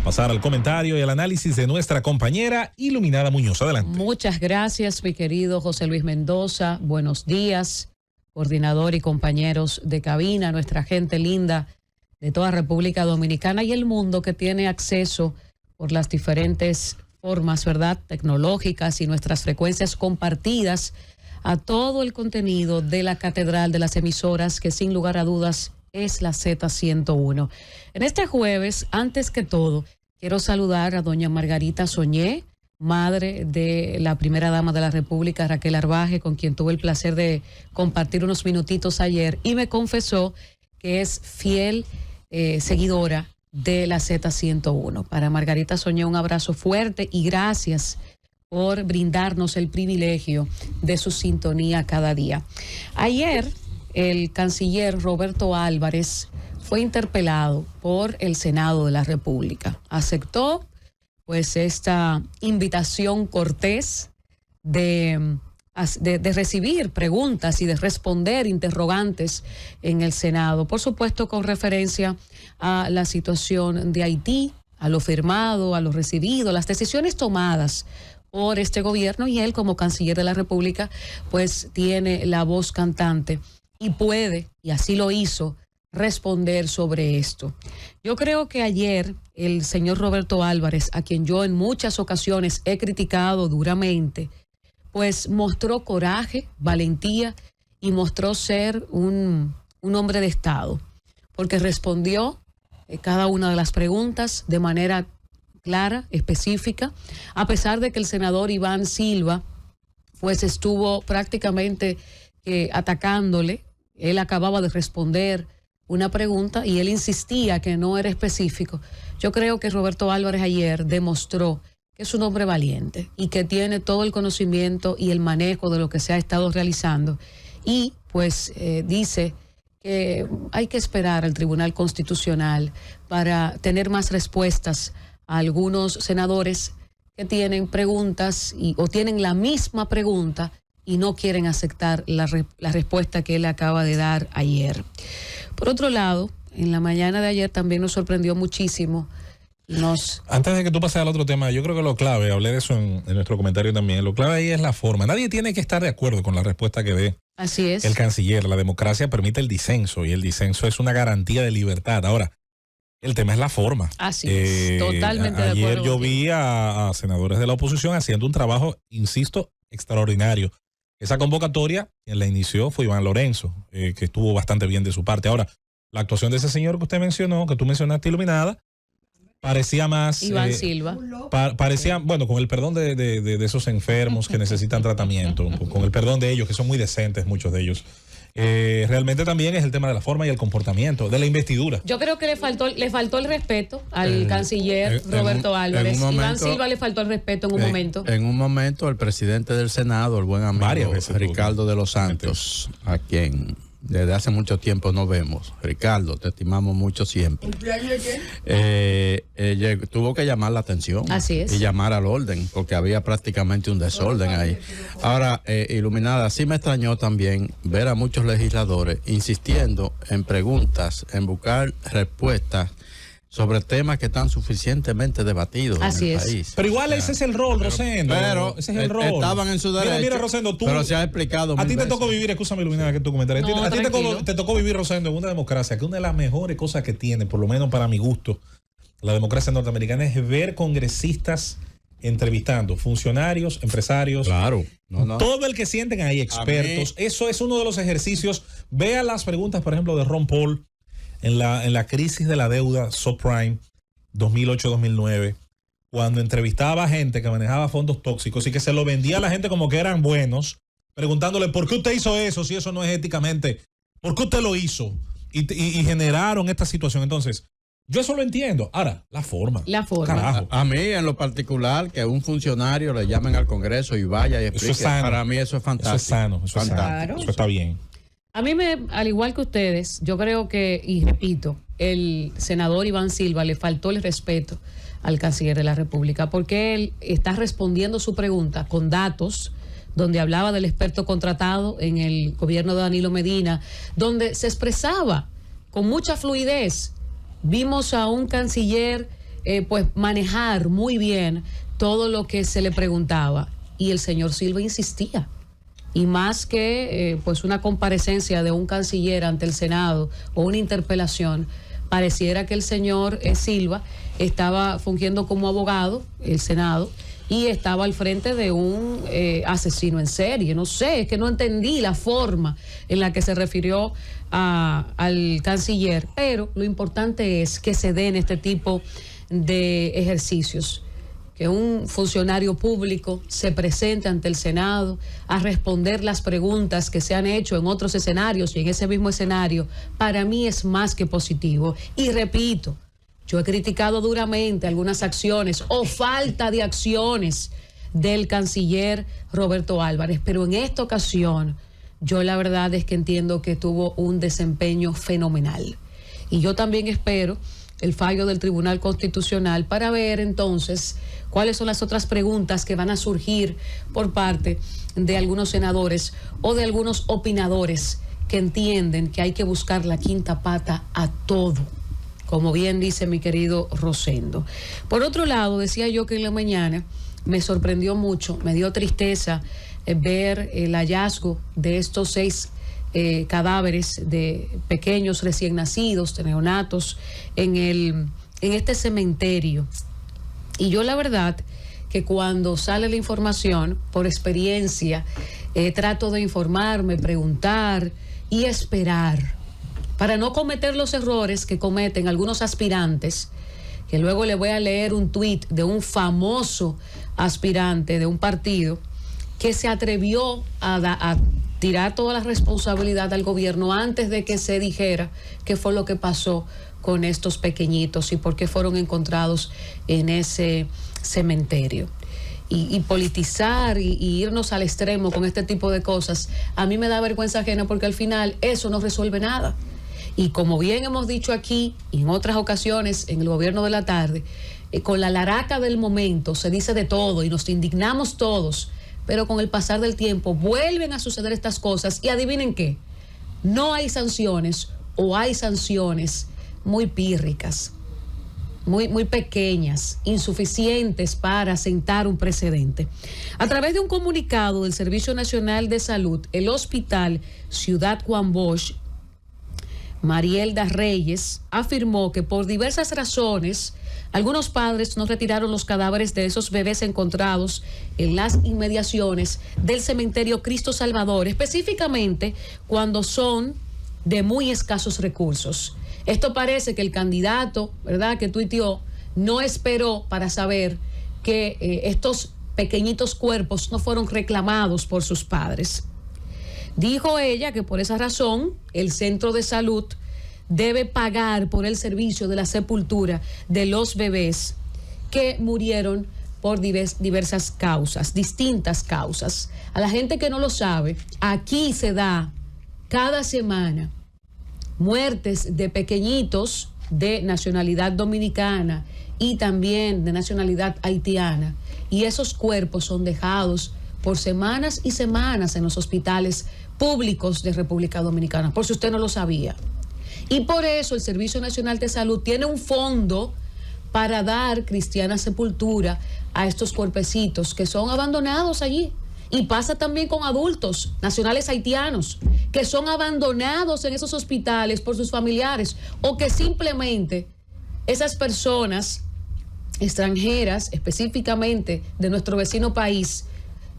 pasar al comentario y al análisis de nuestra compañera Iluminada Muñoz. Adelante. Muchas gracias, mi querido José Luis Mendoza. Buenos días, coordinador y compañeros de cabina, nuestra gente linda de toda República Dominicana y el mundo que tiene acceso por las diferentes formas, ¿verdad?, tecnológicas y nuestras frecuencias compartidas a todo el contenido de la catedral de las emisoras, que sin lugar a dudas es la Z101. En este jueves, antes que todo, quiero saludar a doña Margarita Soñé, madre de la primera dama de la República, Raquel Arbaje, con quien tuve el placer de compartir unos minutitos ayer, y me confesó que es fiel seguidora de la Z101. Para Margarita Soñé, un abrazo fuerte y gracias por brindarnos el privilegio de su sintonía cada día. Ayer, el canciller Roberto Álvarez fue interpelado por el Senado de la República. Aceptó, pues, esta invitación cortés de recibir preguntas y de responder interrogantes en el Senado. Por supuesto, con referencia a la situación de Haití, a lo firmado, a lo recibido, las decisiones tomadas por este gobierno, y él como canciller de la República pues tiene la voz cantante y puede, y así lo hizo, responder sobre esto. Yo creo que ayer el señor Roberto Álvarez, a quien yo en muchas ocasiones he criticado duramente, pues mostró coraje, valentía y mostró ser un hombre de Estado, porque respondió cada una de las preguntas de manera clara, específica, a pesar de que el senador Iván Silva pues estuvo prácticamente atacándole. Él acababa de responder una pregunta y él insistía que no era específico. Yo creo que Roberto Álvarez ayer demostró que es un hombre valiente y que tiene todo el conocimiento y el manejo de lo que se ha estado realizando, y pues dice que hay que esperar al Tribunal Constitucional para tener más respuestas a algunos senadores que tienen preguntas o tienen la misma pregunta y no quieren aceptar la respuesta que él acaba de dar ayer. Por otro lado, en la mañana de ayer también nos sorprendió muchísimo. Antes de que tú pases al otro tema, yo creo que lo clave, hablé de eso en nuestro comentario también, lo clave ahí es la forma. Nadie tiene que estar de acuerdo con la respuesta que dé Así es. el canciller. La democracia permite el disenso y el disenso es una garantía de libertad. Ahora, el tema es la forma. Así es, totalmente de acuerdo. Ayer yo vi a senadores de la oposición haciendo un trabajo, insisto, extraordinario. Esa convocatoria, quien la inició fue Iván Lorenzo, que estuvo bastante bien de su parte. Ahora, la actuación de ese señor que usted mencionó, que tú mencionaste, Iluminada, parecía más... Iván Silva. Parecía, bueno, con el perdón de esos enfermos que necesitan tratamiento, con el perdón de ellos, que son muy decentes, muchos de ellos. Realmente también es el tema de la forma y el comportamiento, de la investidura. Yo creo que le faltó el respeto al canciller Roberto Álvarez. Iván Silva le faltó el respeto en un momento. En un momento, el presidente del Senado, el buen amigo Ricardo de los Santos, a quien desde hace mucho tiempo no vemos. Ricardo, te estimamos mucho siempre. Tuvo que llamar la atención. Así es. Y llamar al orden, porque había prácticamente un desorden ahí. Ahora, Iluminada, sí me extrañó también ver a muchos legisladores insistiendo en preguntas, en buscar respuestas sobre temas que están suficientemente debatidos Así en el es. país. Pero igual ese es el rol, Rosendo. Pero ese es el rol. Estaban en su derecho. Mira, Rosendo, tú... Pero se ha explicado A ti te veces. tocó vivir, escúchame, Iluminada, que tu comentario. No, a ti te tocó vivir, Rosendo, en una democracia, que una de las mejores cosas que tiene, por lo menos para mi gusto, la democracia norteamericana, es ver congresistas entrevistando funcionarios, empresarios. Claro. Todo el que sienten ahí, expertos. Eso es uno de los ejercicios. Vea las preguntas, por ejemplo, de Ron Paul en la crisis de la deuda subprime 2008-2009, cuando entrevistaba a gente que manejaba fondos tóxicos y que se lo vendía a la gente como que eran buenos, preguntándole ¿por qué usted hizo eso si eso no es éticamente? ¿Por qué usted lo hizo? Y generaron esta situación. Entonces, yo eso lo entiendo. Ahora, la forma. La forma. Carajo. A mí, en lo particular, que un funcionario le llamen al Congreso y vaya y explique. Eso es sano. Para mí eso es fantástico. Eso es sano. Eso es sano. Claro. Eso está bien. A mí, al igual que ustedes, yo creo que, y repito, el senador Iván Silva le faltó el respeto al canciller de la República, porque él está respondiendo su pregunta con datos, donde hablaba del experto contratado en el gobierno de Danilo Medina, donde se expresaba con mucha fluidez. Vimos a un canciller pues manejar muy bien todo lo que se le preguntaba. Y el señor Silva insistía. Y más que pues una comparecencia de un canciller ante el Senado o una interpelación, pareciera que el señor Silva estaba fungiendo como abogado, el Senado, y estaba al frente de un asesino en serie. No sé, es que no entendí la forma en la que se refirió al canciller, pero lo importante es que se den este tipo de ejercicios, que un funcionario público se presente ante el Senado a responder las preguntas que se han hecho en otros escenarios y en ese mismo escenario, para mí es más que positivo. Y repito, yo he criticado duramente algunas acciones o falta de acciones del canciller Roberto Álvarez, pero en esta ocasión yo la verdad es que entiendo que tuvo un desempeño fenomenal. Y yo también espero el fallo del Tribunal Constitucional para ver entonces cuáles son las otras preguntas que van a surgir por parte de algunos senadores o de algunos opinadores que entienden que hay que buscar la quinta pata a todo, como bien dice mi querido Rosendo. Por otro lado, decía yo que en la mañana me sorprendió mucho, me dio tristeza ver el hallazgo de estos 6 cadáveres de pequeños recién nacidos, de neonatos, en este cementerio. Y yo la verdad que cuando sale la información, por experiencia, trato de informarme, preguntar y esperar, para no cometer los errores que cometen algunos aspirantes, que luego le voy a leer un tuit de un famoso aspirante de un partido que se atrevió a tirar toda la responsabilidad al gobierno antes de que se dijera qué fue lo que pasó con estos pequeñitos y por qué fueron encontrados en ese cementerio. Y politizar y irnos al extremo con este tipo de cosas, a mí me da vergüenza ajena, porque al final eso no resuelve nada. Y como bien hemos dicho aquí y en otras ocasiones en el gobierno de la tarde, con la laraca del momento se dice de todo y nos indignamos todos, pero con el pasar del tiempo vuelven a suceder estas cosas y adivinen qué, no hay sanciones o hay sanciones muy pírricas, muy pequeñas, insuficientes para sentar un precedente. A través de un comunicado del Servicio Nacional de Salud, el Hospital Ciudad Juan Bosch, Marielda Reyes, afirmó que por diversas razones algunos padres no retiraron los cadáveres de esos bebés encontrados en las inmediaciones del cementerio Cristo Salvador, específicamente cuando son de muy escasos recursos. Esto parece que el candidato, ¿verdad?, que tuiteó, no esperó para saber que estos pequeñitos cuerpos no fueron reclamados por sus padres. Dijo ella que por esa razón el centro de salud debe pagar por el servicio de la sepultura de los bebés que murieron por diversas causas, distintas causas. A la gente que no lo sabe, aquí se da cada semana muertes de pequeñitos de nacionalidad dominicana y también de nacionalidad haitiana, y esos cuerpos son dejados por semanas y semanas en los hospitales públicos de República Dominicana, por si usted no lo sabía. Y por eso el Servicio Nacional de Salud tiene un fondo para dar cristiana sepultura a estos cuerpecitos que son abandonados allí. Y pasa también con adultos nacionales haitianos que son abandonados en esos hospitales por sus familiares, o que simplemente esas personas extranjeras, específicamente de nuestro vecino país,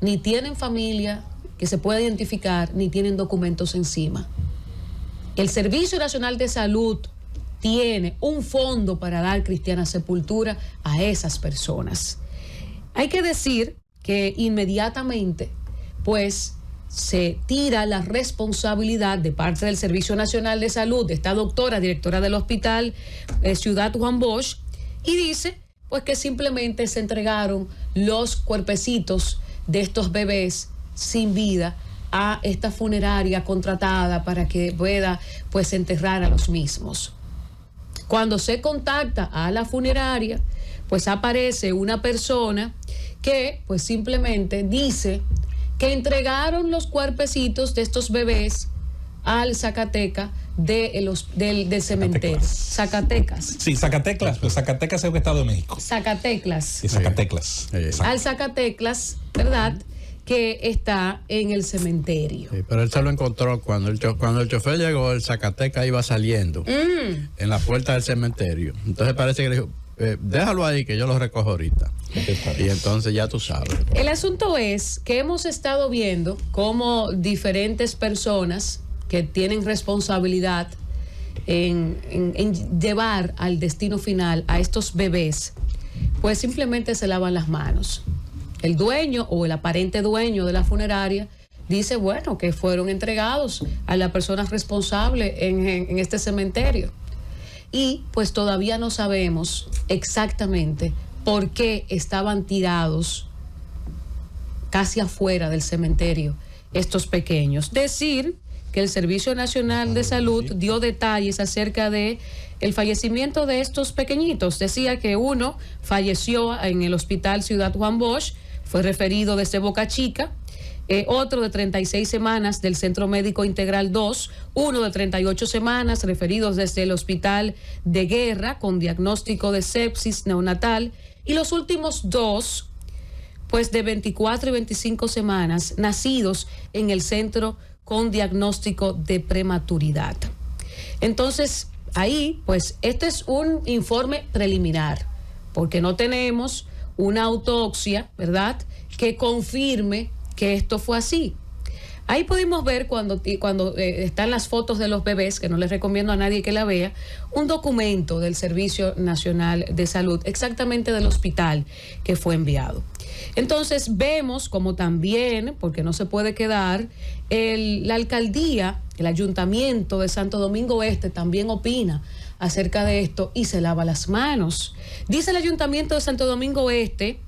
ni tienen familia que se pueda identificar, ni tienen documentos encima. El Servicio Nacional de Salud tiene un fondo para dar cristiana sepultura a esas personas. Hay que decir que inmediatamente, pues, se tira la responsabilidad de parte del Servicio Nacional de Salud, de esta doctora, directora del Hospital Ciudad Juan Bosch, y dice, pues, que simplemente se entregaron los cuerpecitos de estos bebés sin vida a esta funeraria contratada para que pueda, pues, enterrar a los mismos. Cuando se contacta a la funeraria, pues aparece una persona que, pues, simplemente dice que entregaron los cuerpecitos de estos bebés al Zacateca del cementerio. Zacatecas. Sí, Zacatecas, pues Zacatecas es un estado de México. Zacateclas. Sí, Zacateclas. Al Zacateclas, ¿verdad? Que está en el cementerio. Sí, pero él se lo encontró cuando el chofer llegó, el Zacatecas iba saliendo en la puerta del cementerio. Entonces parece que le dijo, déjalo ahí que yo lo recojo ahorita. Y entonces ya tú sabes. El asunto es que hemos estado viendo cómo diferentes personas que tienen responsabilidad en llevar al destino final a estos bebés, pues simplemente se lavan las manos. El dueño o el aparente dueño de la funeraria dice, bueno, que fueron entregados a la persona responsable en este cementerio. Y pues todavía no sabemos exactamente por qué estaban tirados casi afuera del cementerio estos pequeños. Decir que el Servicio Nacional de Salud dio detalles acerca de el fallecimiento de estos pequeñitos. Decía que uno falleció en el Hospital Ciudad Juan Bosch, fue referido desde Boca Chica, otro de 36 semanas del Centro Médico Integral 2, uno de 38 semanas referidos desde el Hospital de Guerra con diagnóstico de sepsis neonatal, y los últimos dos, pues de 24 y 25 semanas, nacidos en el centro con diagnóstico de prematuridad. Entonces, ahí, pues este es un informe preliminar, porque no tenemos una autopsia, ¿verdad?, que confirme que esto fue así. Ahí pudimos ver cuando están las fotos de los bebés, que no les recomiendo a nadie que la vea, un documento del Servicio Nacional de Salud, exactamente del hospital que fue enviado. Entonces vemos como también, porque no se puede quedar, la alcaldía, el ayuntamiento de Santo Domingo Este también opina acerca de esto y se lava las manos. Dice el ayuntamiento de Santo Domingo Este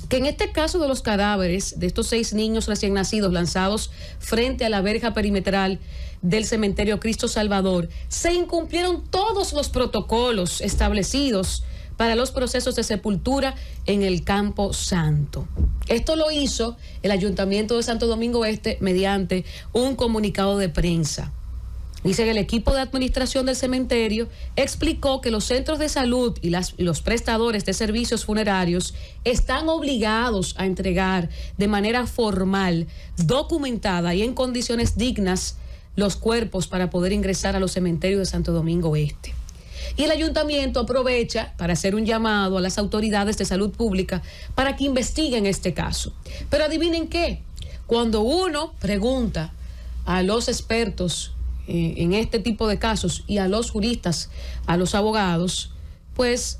que en este caso de los cadáveres de estos 6 niños recién nacidos lanzados frente a la verja perimetral del cementerio Cristo Salvador, se incumplieron todos los protocolos establecidos para los procesos de sepultura en el Campo Santo. Esto lo hizo el Ayuntamiento de Santo Domingo Este mediante un comunicado de prensa. Dice que el equipo de administración del cementerio explicó que los centros de salud y los prestadores de servicios funerarios están obligados a entregar de manera formal, documentada y en condiciones dignas los cuerpos para poder ingresar a los cementerios de Santo Domingo Este. Y el ayuntamiento aprovecha para hacer un llamado a las autoridades de salud pública para que investiguen este caso. Pero adivinen qué, cuando uno pregunta a los expertos en este tipo de casos y a los juristas, a los abogados, pues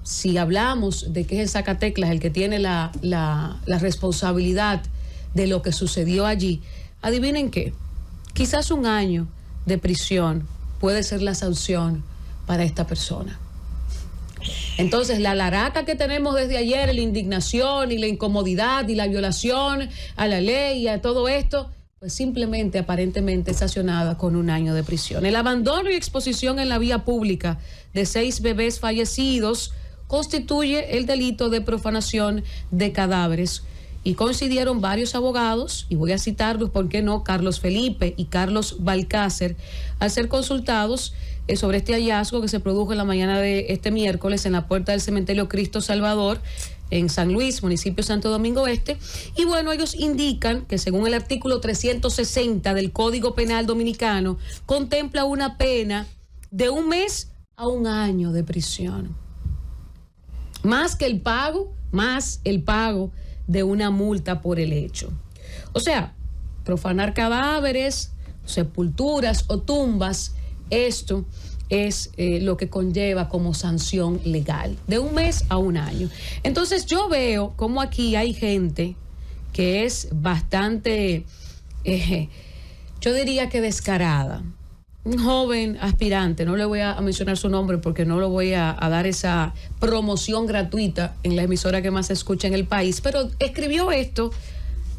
si hablamos de que es el Zacateclas el que tiene la responsabilidad de lo que sucedió allí, adivinen qué, quizás 1 año de prisión puede ser la sanción para esta persona. Entonces la laraca que tenemos desde ayer, la indignación y la incomodidad y la violación a la ley y a todo esto, pues simplemente aparentemente sancionada con 1 año de prisión. El abandono y exposición en la vía pública de 6 bebés fallecidos constituye el delito de profanación de cadáveres. Y coincidieron varios abogados, y voy a citarlos, ¿por qué no? Carlos Felipe y Carlos Balcácer, al ser consultados sobre este hallazgo que se produjo en la mañana de este miércoles en la puerta del cementerio Cristo Salvador, en San Luis, municipio Santo Domingo Este. Y bueno, ellos indican que según el artículo 360 del Código Penal Dominicano, contempla una pena de 1 mes a 1 año de prisión. Más el pago de una multa por el hecho. O sea, profanar cadáveres, sepulturas o tumbas, esto es lo que conlleva como sanción legal, de 1 mes a 1 año. Entonces yo veo como aquí hay gente que es bastante, yo diría que descarada. Un joven aspirante, no le voy a mencionar su nombre porque no lo voy a dar esa promoción gratuita en la emisora que más se escucha en el país, pero escribió esto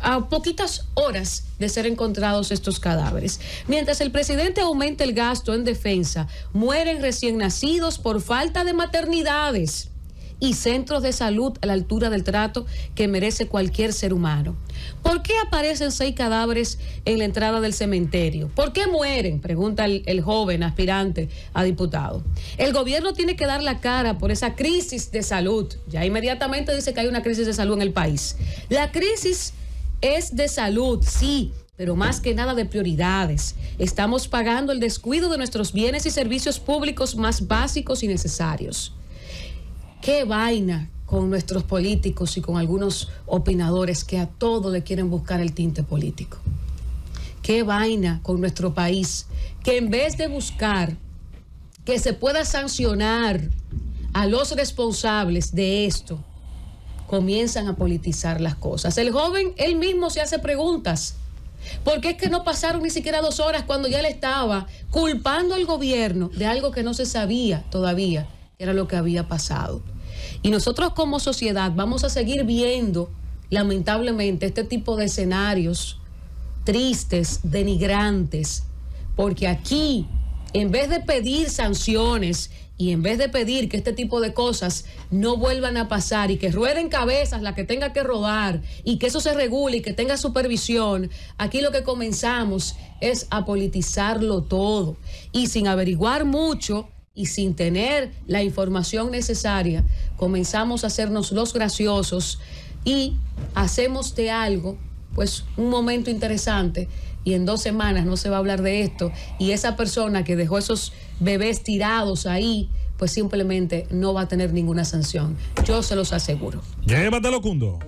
a poquitas horas de ser encontrados estos cadáveres. Mientras el presidente aumenta el gasto en defensa, mueren recién nacidos por falta de maternidades y centros de salud a la altura del trato que merece cualquier ser humano. ¿Por qué aparecen 6 cadáveres en la entrada del cementerio? ¿Por qué mueren? Pregunta el joven aspirante a diputado. El gobierno tiene que dar la cara por esa crisis de salud. Ya inmediatamente dice que hay una crisis de salud en el país. La crisis es de salud, sí, pero más que nada de prioridades. Estamos pagando el descuido de nuestros bienes y servicios públicos más básicos y necesarios. ¿Qué vaina con nuestros políticos y con algunos opinadores que a todo le quieren buscar el tinte político? Qué vaina con nuestro país, que en vez de buscar que se pueda sancionar a los responsables de esto, comienzan a politizar las cosas. El joven, él mismo se hace preguntas. ¿Por qué es que no pasaron ni siquiera 2 horas cuando ya le estaba culpando al gobierno de algo que no se sabía todavía, que era lo que había pasado? Y nosotros como sociedad vamos a seguir viendo, lamentablemente, este tipo de escenarios tristes, denigrantes, porque aquí, en vez de pedir sanciones y en vez de pedir que este tipo de cosas no vuelvan a pasar y que rueden cabezas la que tenga que rodar y que eso se regule y que tenga supervisión, aquí lo que comenzamos es a politizarlo todo y sin averiguar mucho y sin tener la información necesaria, comenzamos a hacernos los graciosos y hacemos de algo, pues, un momento interesante, y en 2 semanas no se va a hablar de esto, y esa persona que dejó esos bebés tirados ahí, pues simplemente no va a tener ninguna sanción. Yo se los aseguro. Llévatelo, Cundo.